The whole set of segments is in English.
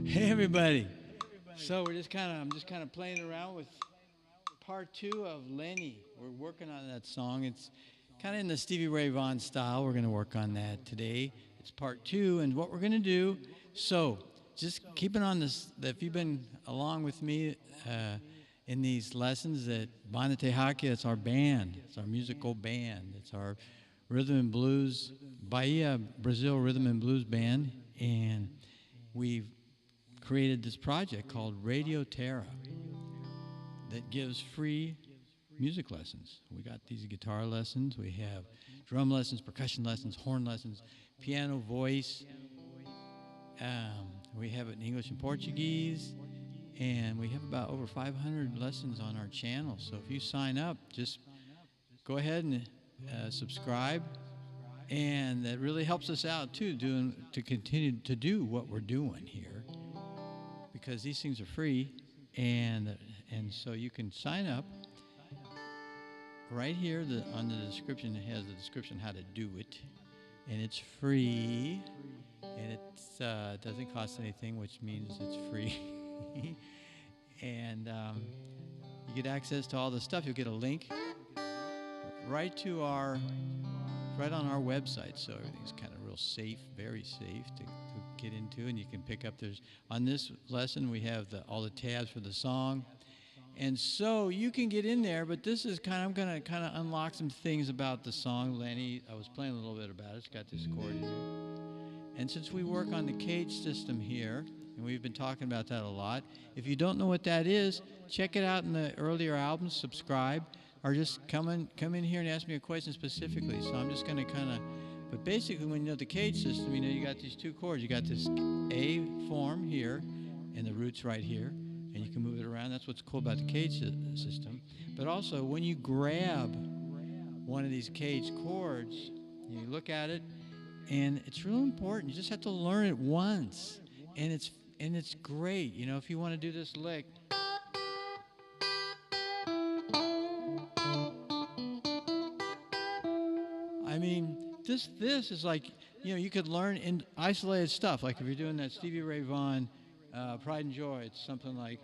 Hey everybody. So I'm just kind of playing around with part two of Lenny. We're working on that song. It's kind of in the Stevie Ray Vaughan style. We're going to work on that today. It's part two, and what we're going to do. So just keeping on this. If you've been along with me in these lessons, that Banda Hakia, it's our band. It's our musical band. It's our rhythm and blues Bahia Brazil rhythm and blues band, and we've created this project called Radio Terra that gives free music lessons. We got these guitar lessons, we have drum lessons, percussion lessons, horn lessons, piano, voice. We have it in English and Portuguese, and we have about over 500 lessons on our channel. So if you sign up, just go ahead and subscribe, and that really helps us out too, to continue to do what we're doing here, because these things are free, and so you can sign up right here. On the description, it has the description how to do it, and it's free, and it doesn't cost anything, which means it's free. And you get access to all the stuff. You'll get a link right on our website, so everything's kind of real safe, very safe to get into, and you can pick up. On this lesson we have all the tabs for the song, and so you can get in there. But this is I'm going to unlock some things about the song. Lenny, I was playing a little bit about it. It's got this chord here, and since we work on the CAGED system here, and we've been talking about that a lot, if you don't know what that is, check it out in the earlier albums, subscribe, or just come in here and ask me a question specifically. So I'm just going to but basically, when you know the CAGED system, you got these two chords. You got this A form here, and the root's right here, and you can move it around. That's what's cool about the CAGED system. But also, when you grab one of these CAGED chords, you look at it, and it's real important. You just have to learn it once, and it's great. If you want to do this lick. I mean, this is like, you could learn in isolated stuff. Like if you're doing that Stevie Ray Vaughan, Pride and Joy, it's something like.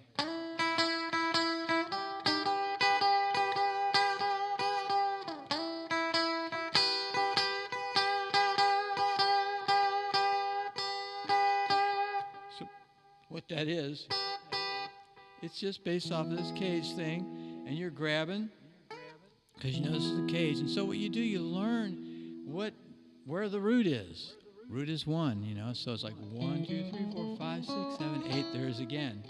So what that is, it's just based off of this CAGED thing, and you're grabbing, because this is the CAGED. And so what you do, you learn where the root is. Root is 1, so it's like 1, 2, 3, 4, 5, 6, 7, 8. There's again.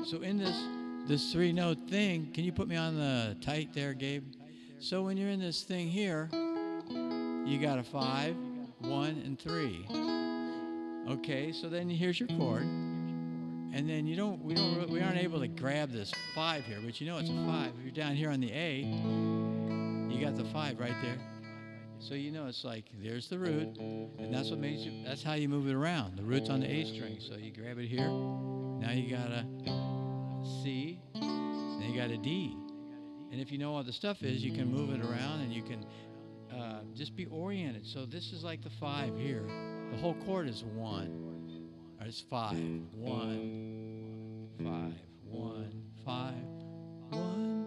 So in this 3-note thing, can you put me on the tight there, Gabe? So when you're in this thing here, you got a 5, 1, and 3. Okay, so then here's your chord, and then we aren't able to grab this 5 here, but it's a 5. If you're down here on the A, you got the 5 right there. So it's like, there's the root, and that's how you move it around. The root's on the A string, so you grab it here. Now you got a C, and you got a D. And if you know what the stuff is, you can move it around, and you can just be oriented. So this is like the 5 here. The whole chord is 1. Or it's 5. 1, 5, 1, 5, 1,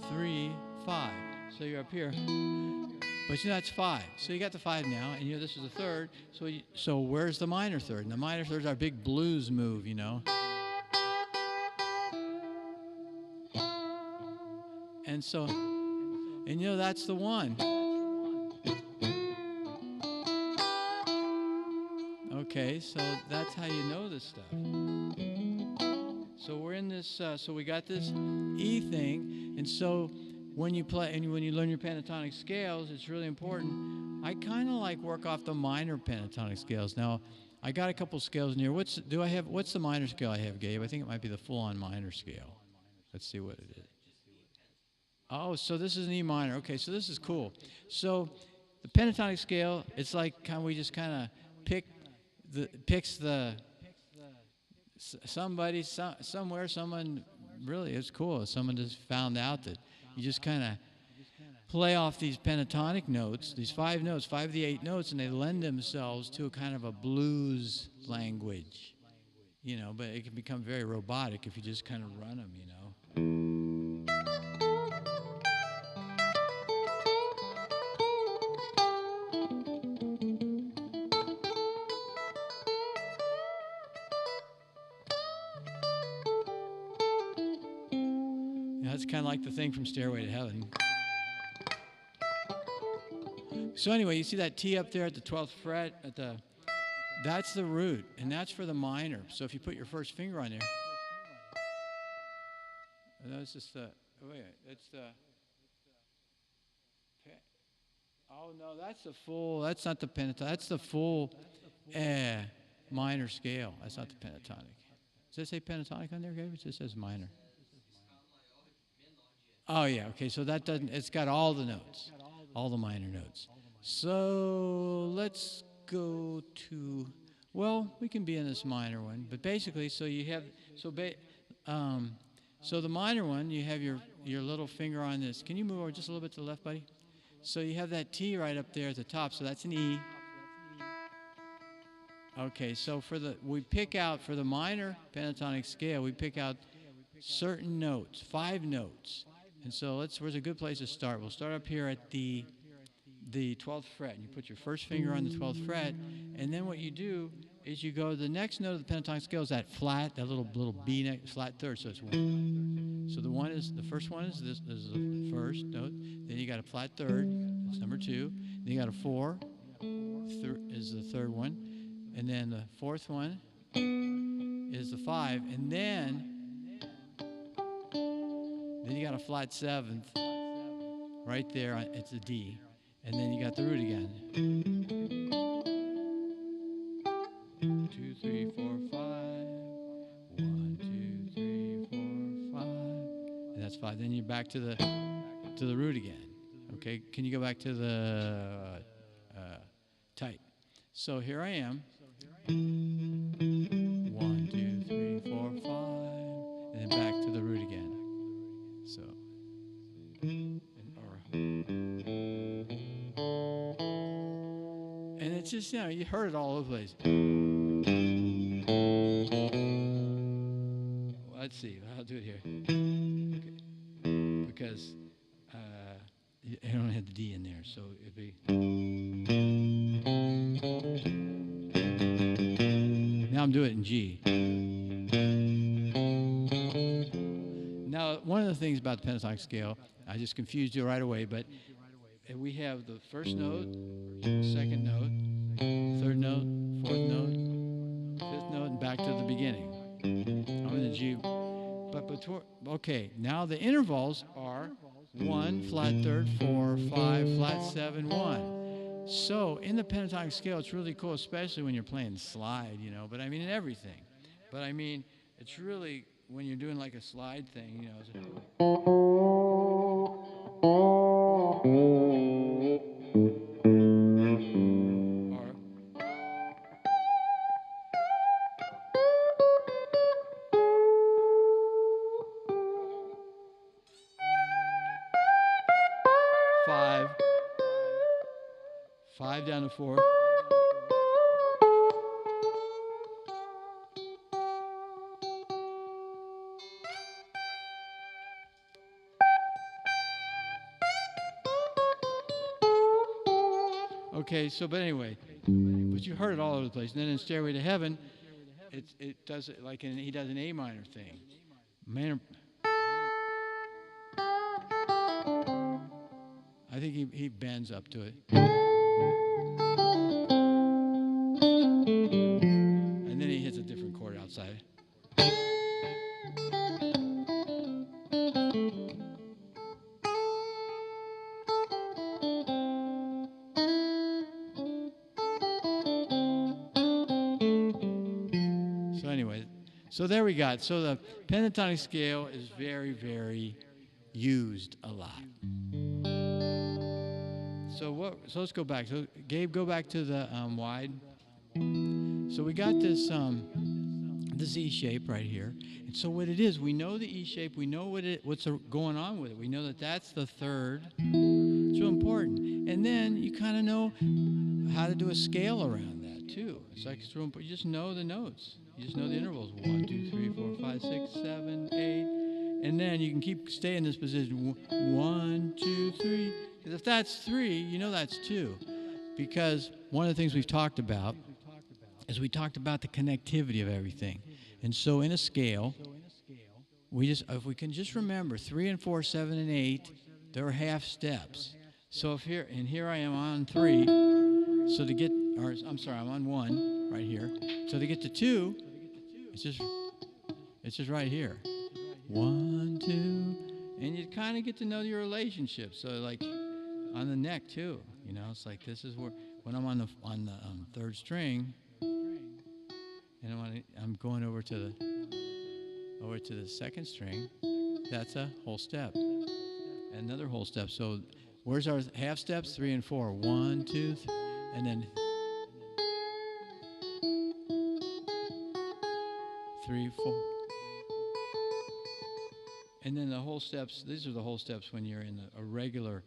3, 5. So you're up here. But you know that's 5. So you got the 5 now, and you know this is the third. So where's the minor third? And the minor third is our big blues move, you know. And so, and you know that's the 1. Okay, so that's how you know this stuff. So we're in this. So we got this E thing, and so when you play and when you learn your pentatonic scales, it's really important. I kind of like work off the minor pentatonic scales. Now, I got a couple scales in here. What's the minor scale I have, Gabe? I think it might be the full-on minor scale. Let's see what it is. Oh, so this is an E minor. Okay, so this is cool. So the pentatonic scale, it's like we just kind of picks somebody somewhere, someone really, it's cool. Someone just found out that you just kind of play off these pentatonic notes, these 5 notes, 5 of the 8 notes, and they lend themselves to a kind of a blues language, you know, but it can become very robotic if you just kind of run them, you know. That's kind of like the thing from Stairway to Heaven. So anyway, you see that T up there at the 12th fret that's the root, and that's for the minor. So if you put your first finger on there, that's just the it's the. Oh no, that's the full. That's not the pentatonic. That's the full minor scale. That's not the pentatonic. Does it say pentatonic on there, Gabe? It just says minor. Oh yeah, okay. So that doesn't. It's got all the notes, all the minor notes. So let's go to. Well, we can be in this minor one, but basically, so you have so the minor one, you have your little finger on this. Can you move over just a little bit to the left, buddy? So you have that T right up there at the top. So that's an E. Okay. So we pick out for the minor pentatonic scale, we pick out certain notes, 5 notes. And so where's a good place to start? We'll start up here at the 12th fret. And you put your first finger on the 12th fret. And then what you do is you go to the next note of the pentatonic scale is that flat, that little B next, flat third. So it's 1. So the first one is this is the first note. Then you got a flat third. That's number 2. Then you got a 4. Is the third one. And then the 4th one is the 5. And then you got a flat 7th right there. It's a D. And then you got the root again. 2, 3, 4, 5. 1, 2, 3, 4, 5. And that's 5. Then you're back to the root again. Okay, can you go back to the tight? So here I am. 1, 2, 3, 4, 5. And then back to the root again. So, and it's just, you know, you heard it all over the place. Well, let's see, I'll do it here. Okay. Because I don't have the D in there, so it'd be. Now I'm doing it in G. Now, one of the things about the pentatonic scale, I just confused you right away, but we have the first note, second note, third note, 4th note, 5th note, and back to the beginning. I'm in the G. Okay, now the intervals are 1, flat third, 4, 5, flat 7, 1. So in the pentatonic scale, it's really cool, especially when you're playing slide, you know, but I mean in everything. But I mean, it's really when you're doing like a slide thing, you know. Or 5 down to 4. Okay, so but anyway, but you heard it all over the place. And then in Stairway to Heaven, it does it like he does an A minor thing. Minor. I think he bends up to it. And then he hits a different chord outside. So anyway, so there we got. So the pentatonic scale is very, very used a lot. So let's go back. So Gabe, go back to the wide. So we got this this E shape right here. And so what it is, we know the E shape. We know what's going on with it. We know that that's the third. It's real important. And then you kind of know how to do a scale around that too. It's like it's real important. You just know the notes. You just know the intervals. 1, 2, 3, 4, 5, 6, 7, 8. And then you can stay in this position. 1, 2, 3. Because if that's 3, you know that's 2. Because one of the things we've talked about is we talked about the connectivity of everything. And so in a scale, if we can just remember 3 and 4, 7 and 8, there are half steps. So if here I am on 3, so to get, or I'm sorry, I'm on 1 right here. So to get to 2, it's just right here. 1, 2, and you kind of get to know your relationship. So like on the neck too, you know, it's like this is where when I'm on the third string, and I'm going over to the second string, that's a whole step, another whole step. So where's our half steps? 3 and 4. 1, 2, 3, and then 3, 4. And then the whole steps, these are the whole steps when you're in a regular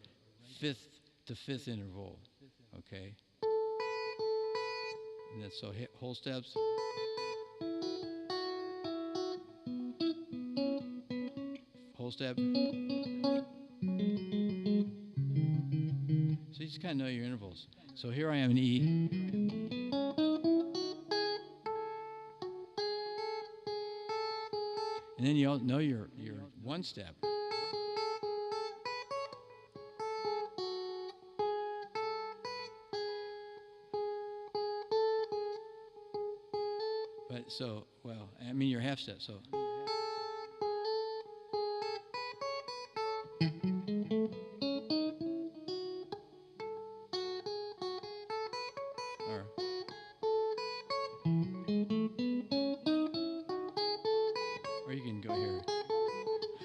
5th to 5th interval, okay? And that's so whole steps. Whole step. So you just kind of know your intervals. So here I am in E. And then you all know your one step. But so, well, I mean your half step, so. Or you can go here.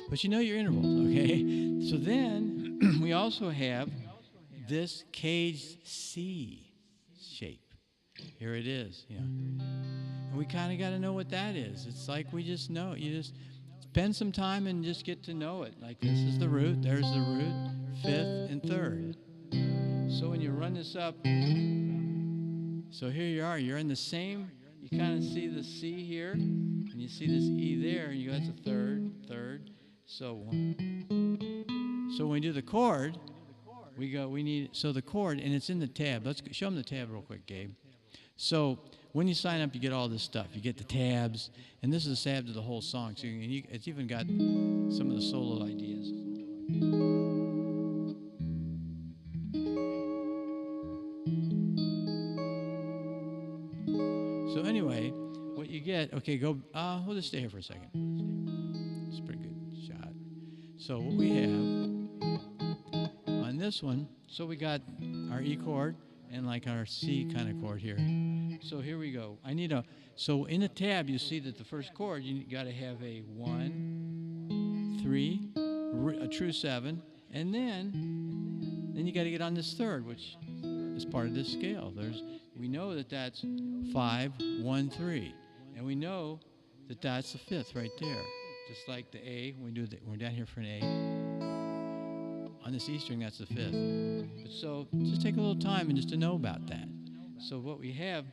But you know your intervals, okay? So then we also have this CAGED C shape. Here it is, you know. And we kind of got to know what that is. It's like we just know. You just spend some time and just get to know it. Like this is the root, there's the root, 5th and 3rd. So when you run this up, so here you are, you're in the same, you kind of see the C here, and you see this E there, and you go, that's a 3rd. So when we do the chord, so the chord, and it's in the tab. Let's show them the tab real quick, Gabe. So when you sign up, you get all this stuff. You get the tabs, and this is a tab to the whole song. So it's even got some of the solo ideas. So anyway, what you get, okay, we'll just stay here for a second. It's a pretty good shot. So what we have on this one, so we got our E chord and like our C kind of chord here. So here we go. So in a tab, you see that the first chord, you got to have a 1, 3, a true 7, and then you got to get on this 3rd, which is part of this scale. We know that that's 5, 1, 3, and we know that that's the 5th right there. Just like the A, we're down here for an A. On this E string, that's the 5th. But so just take a little time and just to know about that. So what we have,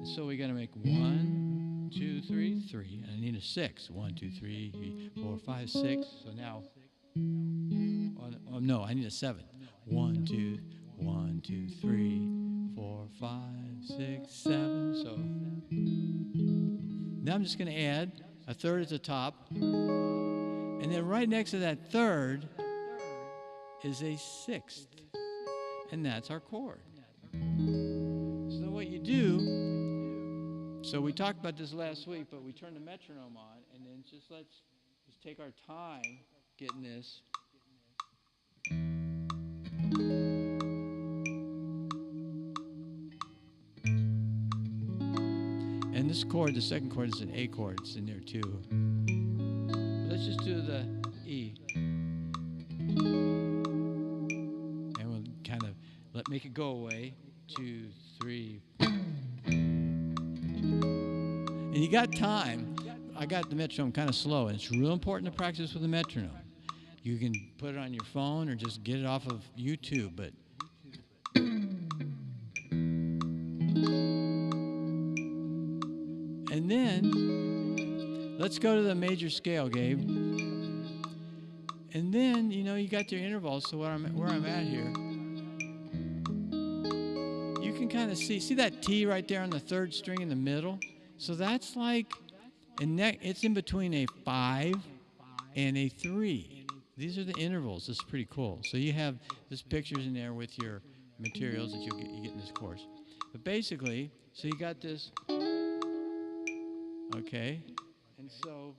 so we got to make 1, 2, 3, 3, and I need a 6. 1, 2, 3, 4, 5, 6. So now on no, I need a 7. 1, 2, 1, 2, 3, 4, 5, 6, 7. So now I'm just going to add a third at the top. And then right next to that third is a 6th. And that's our chord. So what you do, so we talked about this last week, but we turn the metronome on, and then let's take our time getting this. And this chord, the second chord, is an A chord. It's in there too. But let's just do the E. And we'll kind of make it go away. 2, 3. And you got time. I got the metronome kind of slow, and it's real important to practice with the metronome. You can put it on your phone or just get it off of YouTube, but and then let's go to the major scale, Gabe. And then, you got your intervals, so where I'm at here. You can kind of see that T right there on the 3rd string in the middle? So that's like, it's in between a 5 and a 3. These are the intervals. This is pretty cool. So you have this pictures in there with your materials that you get in this course. But basically, so you got this, okay? And so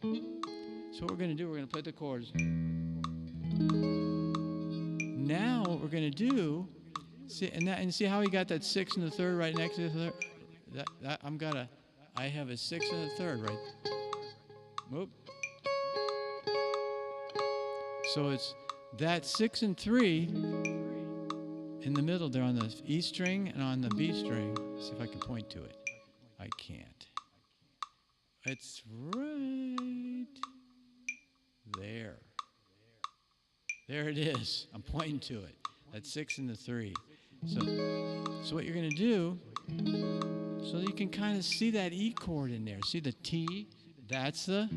what we're going to do, we're going to play the chords. Now what we're going to do, see how he got that 6 and the 3rd right next to the 3rd? I have a 6 and a 3rd right. Whoop. So it's that 6 and 3 in the middle there on the E string and on the B string. Let's see if I can point to it. I can't. It's right there. There it is. I'm pointing to it. That 6 and the 3. So what you're going to do, so you can kind of see that E chord in there. See the T? That's that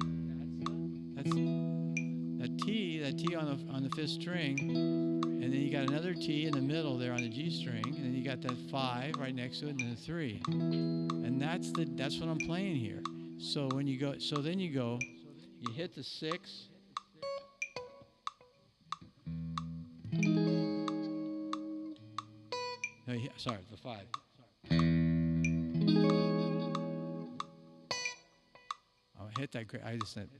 T on the 5th string, and then you got another T in the middle there on the G string, and then you got that 5 right next to it, and then the 3, and that's what I'm playing here. So when you go, you hit the 6. No, sorry, the 5. I'll hit that. I just said,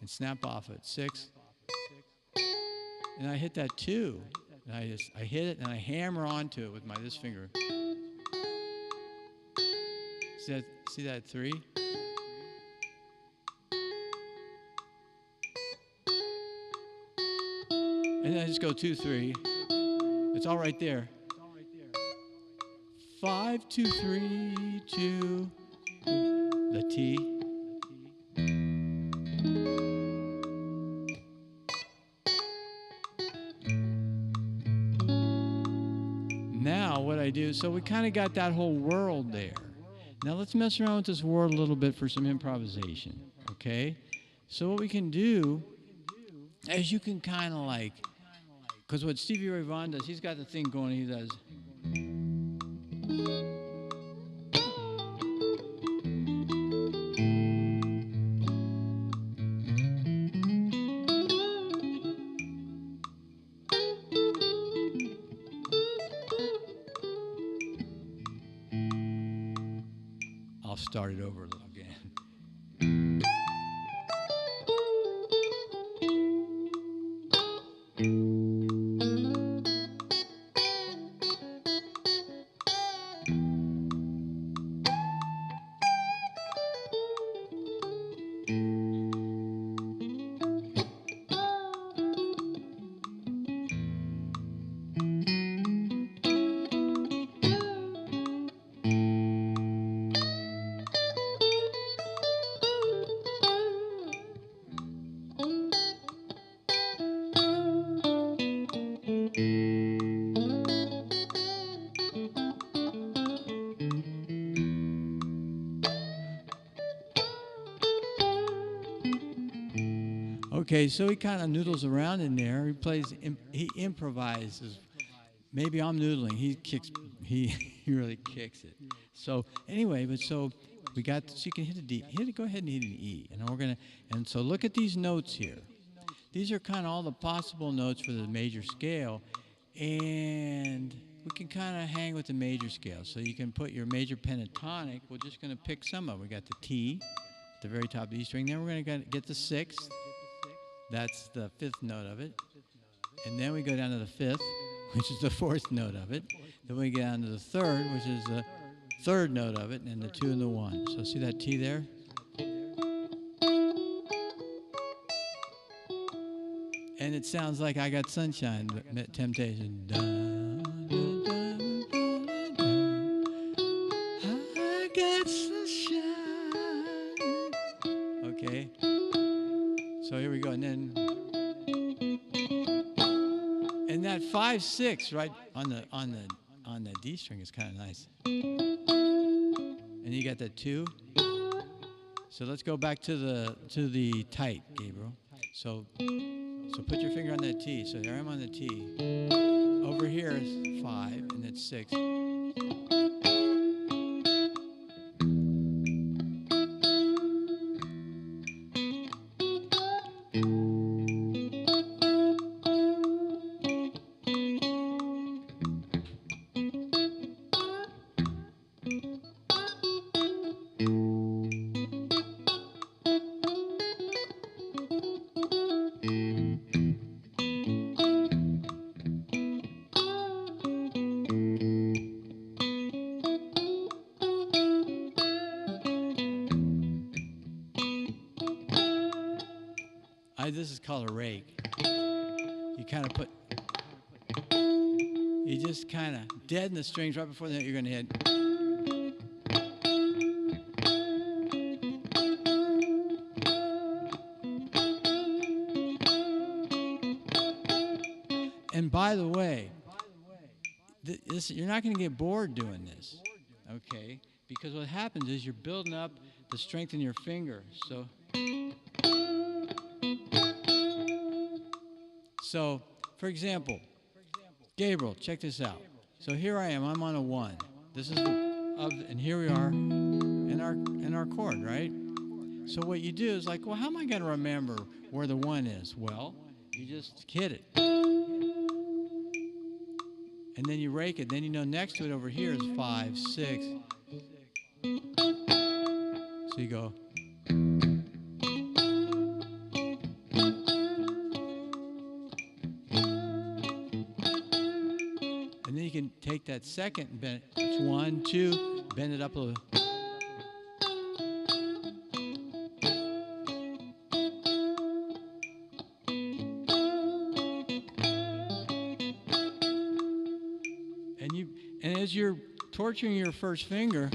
and snap off it. 6. And I hit that 2. And I hit it and I hammer onto it with this finger. See that 3? And then I just go 2, 3. It's all right there. 5, 2, 3, 2. The T. Now what I do, so we kind of got that whole world there. Now let's mess around with this world a little bit for some improvisation, okay? So what we can do, as you can kind of because what Stevie Ray Vaughan does, he's got the thing going, he does. I'll start it over again. Okay, so he kind of noodles around in there. He improvises. Maybe I'm noodling. He he really kicks it. So anyway, so we got, so you can hit a D. Go ahead and hit an E. And so look at these notes here. These are kind of all the possible notes for the major scale. And we can kind of hang with the major scale. So you can put your major pentatonic. We're just going to pick some of them. We got the T at the very top of the E string. Then we're going to get the sixth. That's the fifth note of it. And then we go down to the fifth, which is the fourth note of it. Then we get down to the third, which is the third note of it, and the two and the one. So see that T there? And it sounds like I Got Sunshine, Temptation. I got sunshine. Okay. So here we go, and that 5/6 right on the D string is kind of nice. And you got that 2. So let's go back to the tight, Gabriel. So put your finger on that T. So there I'm on the T. Over here is 5, and it's 6. This is called a rake. You just kind of deaden the strings right before the note you're going to hit. And by the way, you're not going to get bored doing this, okay? Because what happens is you're building up the strength in your finger. So, for example, Gabriel, check this out. So here I am. I'm on a 1. This is and here we are in our chord, right? So what you do is like, well, how am I going to remember where the 1 is? Well, you just hit it, and then you rake it. Then you know next to it over here is 5, 6. So you go. Take that second and bend it. It's 1, 2, bend it up a little. And as you're torturing your first finger,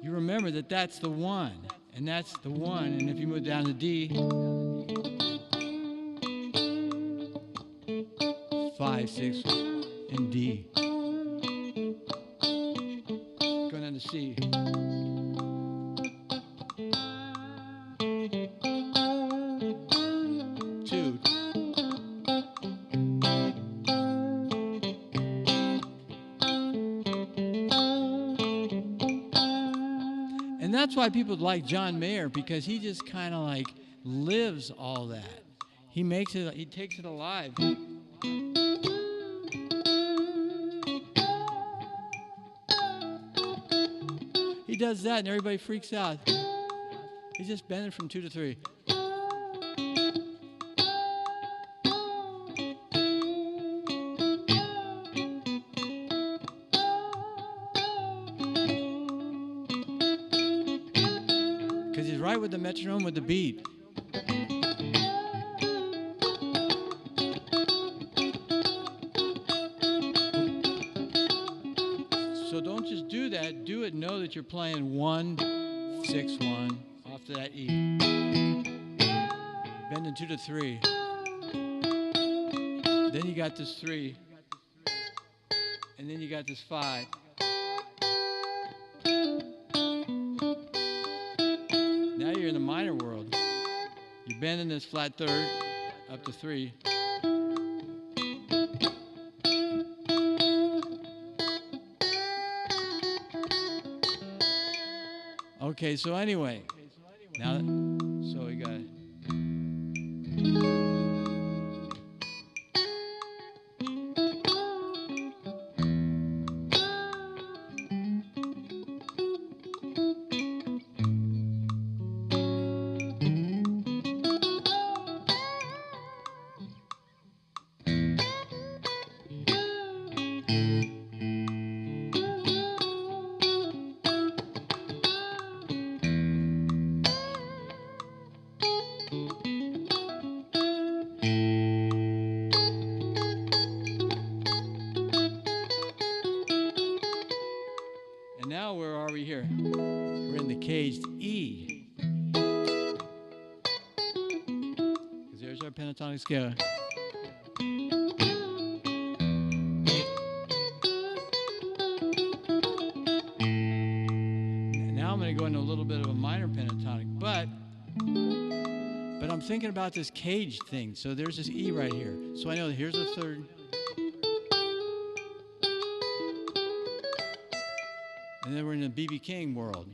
you remember that that's the 1, and that's the 1. And if you move down to D, 5, 6. In D. Going down to C. Two. And that's why people like John Mayer, because he just kind of like lives all that. He takes it alive. He does that and everybody freaks out. He's just bending from 2 to 3. Because he's right with the metronome with the beat. So don't just do that. Do it. Know that you're playing 1, 6, 1 off to that E. Bending 2 to 3. Then you got this 3. And then you got this 5. Now you're in the minor world. You're bending this flat third up to 3. Okay, so anyway, now, so we got. Now where are we here? We're in the caged E. Because there's our pentatonic scale. Now I'm going to go into a little bit of a minor pentatonic, but I'm thinking about this caged thing. So there's this E right here. So I know that here's a third. And then we're in the B.B. King world.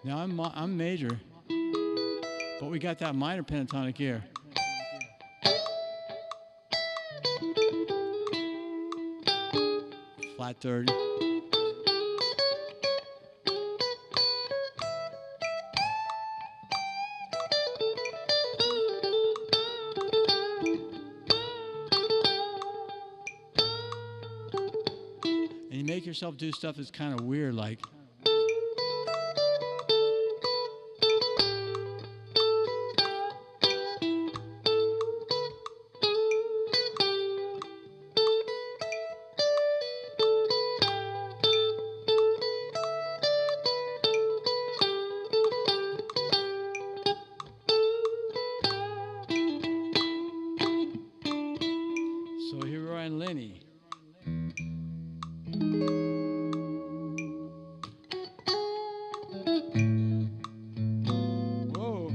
Now I'm major, but we got that minor pentatonic here. Flat third. And you make yourself do stuff that's kind of weird, like. So here we are in Lenny. Whoa.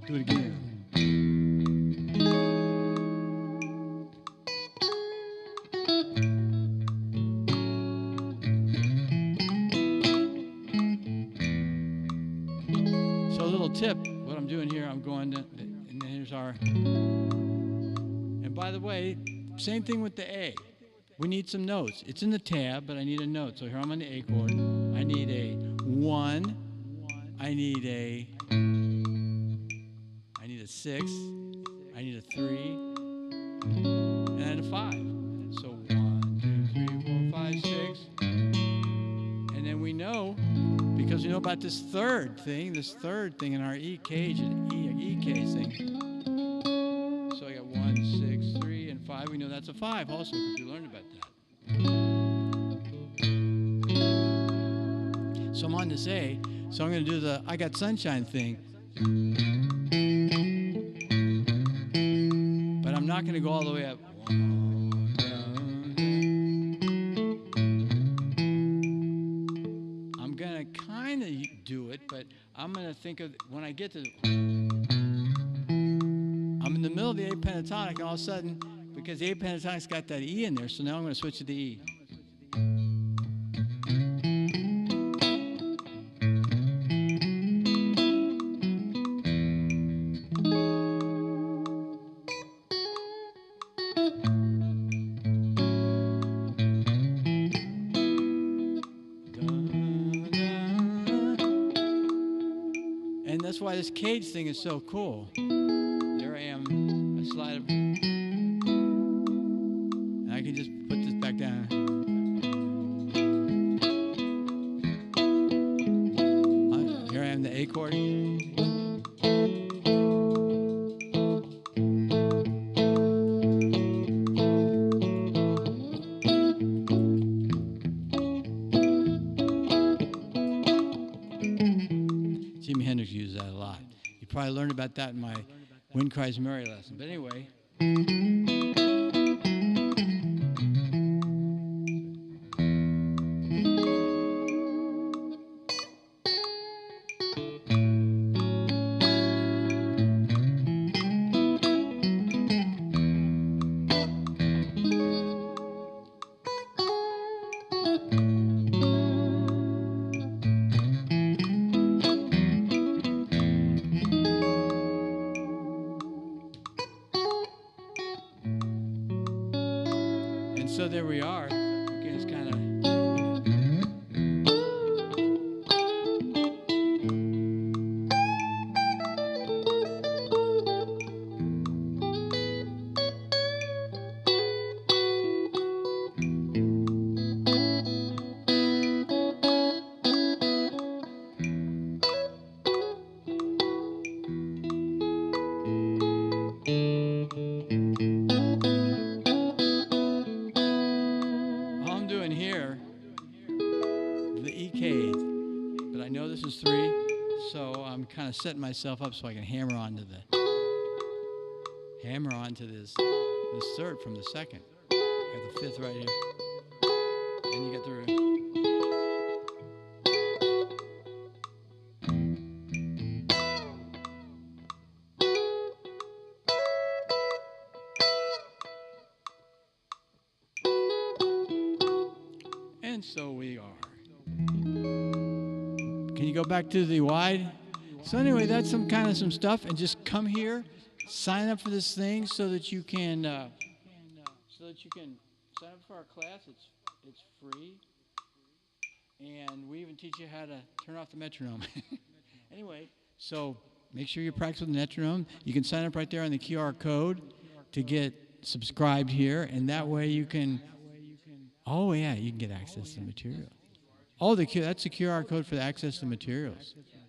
Do it again. So a little tip, what I'm doing here, I'm going to, and here's our, and by the way, same thing with the A. We need some notes. It's in the tab, but I need a note. So here I'm on the A chord. I need a 1. I need a 6. I need a 3. And then a 5. So 1, 2, 3, 4, 5, 6. And then we know, because we know about this third thing in our E cage and E cage thing. So I got 1, 6, 3, and 5. We know that's a 5 also because we learned about that. So I'm on this A. So I'm going to do the I Got Sunshine thing. But I'm not going to go all the way up. I'm going to kind of do it, but I'm going to think of when I get to. I'm in the middle of the A pentatonic, and all of a sudden, because the A pentatonic's got that E in there, so now I'm going to switch to the E. And that's why this cage thing is so cool. There I am, I slide up, and I can just put this back down. Here I am, the A chord. Jimi Hendrix used that a lot. You probably learned about that in my Wind Cries Mary lesson. But anyway. And so there we are. Again, it's kind of. All I'm doing here, the CAGED, but I know this is 3, so I'm kind of setting myself up so I can hammer onto this third from the second. I got the 5th right here, and you got the. And so we are. Can you go back to the wide? So anyway, that's some stuff, and just come here, sign up for this thing so that you can sign up for our class. It's free, and we even teach you how to turn off the metronome. Anyway, so make sure you practice with the metronome. You can sign up right there on the QR code to get subscribed here, and that way you can. Oh yeah, you can get access to the material. Oh, that's the QR code for the access to materials. You can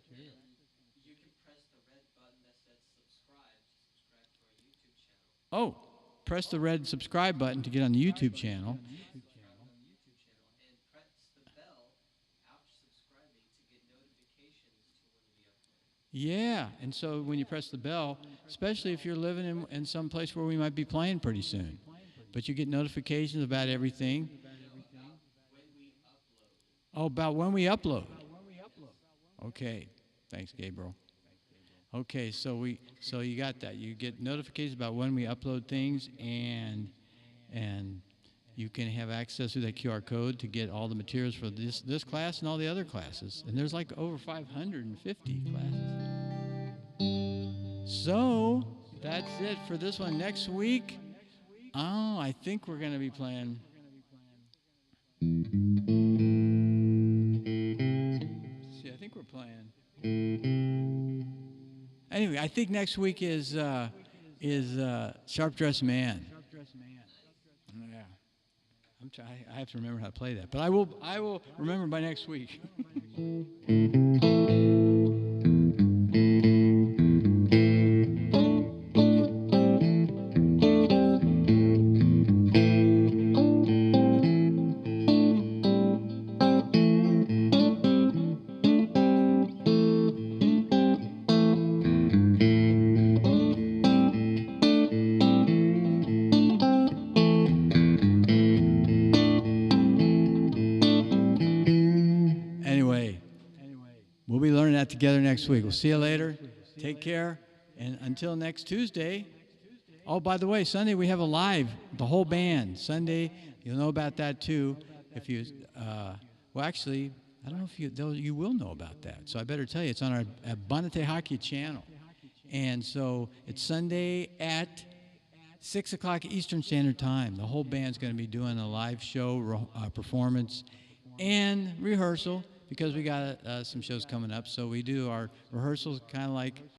press the red button that says subscribe to subscribe to our YouTube channel. Oh, press the red subscribe button to get on the YouTube channel. And press the bell after subscribing to get notifications to when we upload. Yeah, and so when you press the bell, especially if you're living in some place where we might be playing pretty soon, but you get notifications about everything. Oh, about when we upload. Okay, thanks, Gabriel. Okay, so you got that. You get notifications about when we upload things, and you can have access to that QR code to get all the materials for this class and all the other classes. And there's like over 550 classes. So that's it for this one. Next week, I think we're going to be playing. See, I think we're playing. Anyway, I think next week is Sharp Dressed Man. Yeah, I have to remember how to play that, but I will remember by next week. We'll be learning that together next week. We'll see you later. Take care. And until next Tuesday. Oh, by the way, Sunday we have a live, the whole band. Sunday, you'll know about that too. If you, well, actually, I don't know if you will know about that. So I better tell you, it's on our Abundante Hockey channel. And so it's Sunday at 6 o'clock Eastern Standard Time. The whole band's going to be doing a live show, performance, and rehearsal, because we got some shows coming up. So we do our rehearsals kind of like